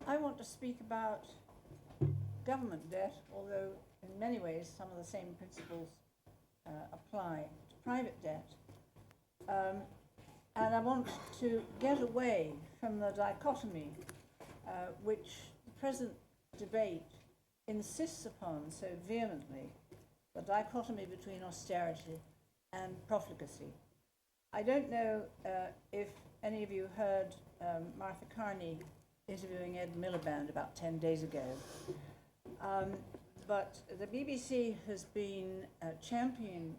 I want to speak about government debt, although in many ways some of the same principles apply to private debt. And I want to get away from the dichotomy which the present debate insists upon so vehemently, the dichotomy between austerity and profligacy. I don't know if any of you heard Martha Kearney interviewing Ed Miliband about 10 days ago. But the BBC has been championing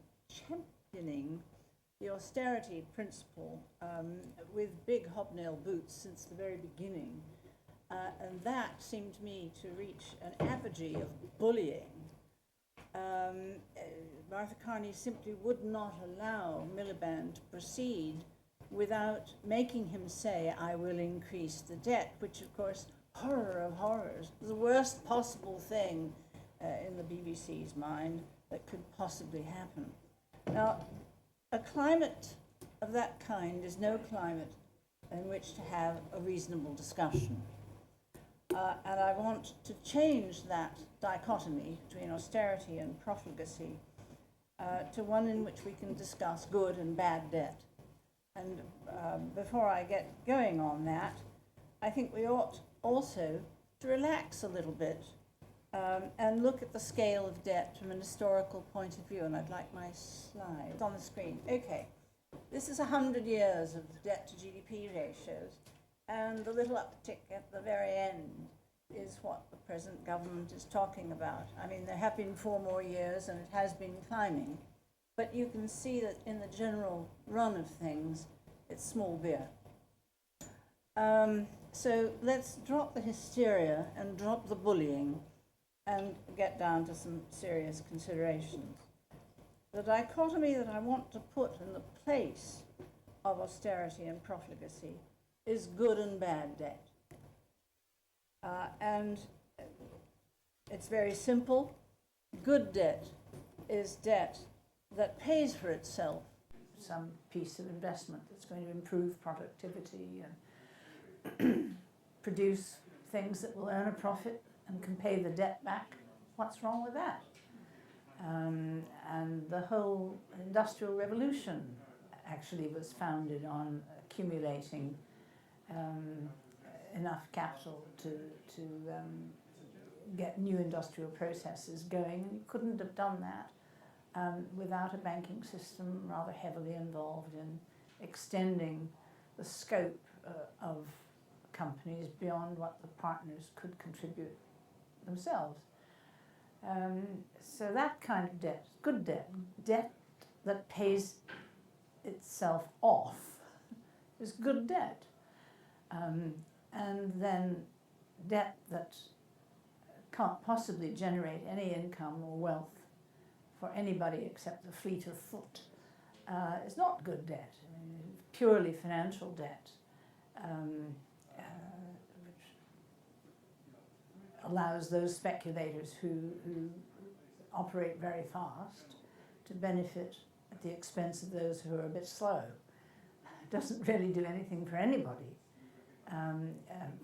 the austerity principle with big hobnail boots since the very beginning. And that seemed to me to reach an apogee of bullying. Martha Kearney simply would not allow Miliband to proceed without making him say, I will increase the debt, which of course, horror of horrors, the worst possible thing in the BBC's mind that could possibly happen. Now, a climate of that kind is no climate in which to have a reasonable discussion. And I want to change that dichotomy between austerity and profligacy to one in which we can discuss good and bad debt. And before I get going on that, I think we ought also to relax a little bit and look at the scale of debt from an historical point of view. And I'd like my slides on the screen. Okay, this is 100 years of debt to GDP ratios, and the little uptick at the very end is what the present government is talking about. I mean, there have been 4 more years and it has been climbing, but you can see that in the general run of things, it's small beer. So let's drop the hysteria and drop the bullying and get down to some serious considerations. The dichotomy that I want to put in the place of austerity and profligacy is good and bad debt. And it's very simple. Good debt is debt that pays for itself. Some piece of investment that's going to improve productivity and produce things that will earn a profit and can pay the debt back. What's wrong with that? And the whole Industrial Revolution actually was founded on accumulating enough capital to get new industrial processes going. And you couldn't have done that without a banking system rather heavily involved in extending the scope of companies beyond what the partners could contribute themselves. So that kind of debt, good debt, debt that pays itself off, is good debt. And then debt that can't possibly generate any income or wealth for anybody except the fleet of foot is not good debt. Purely financial debt, which allows those speculators who operate very fast to benefit at the expense of those who are a bit slow. It doesn't really do anything for anybody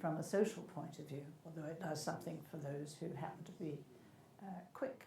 from a social point of view, although it does something for those who happen to be quick.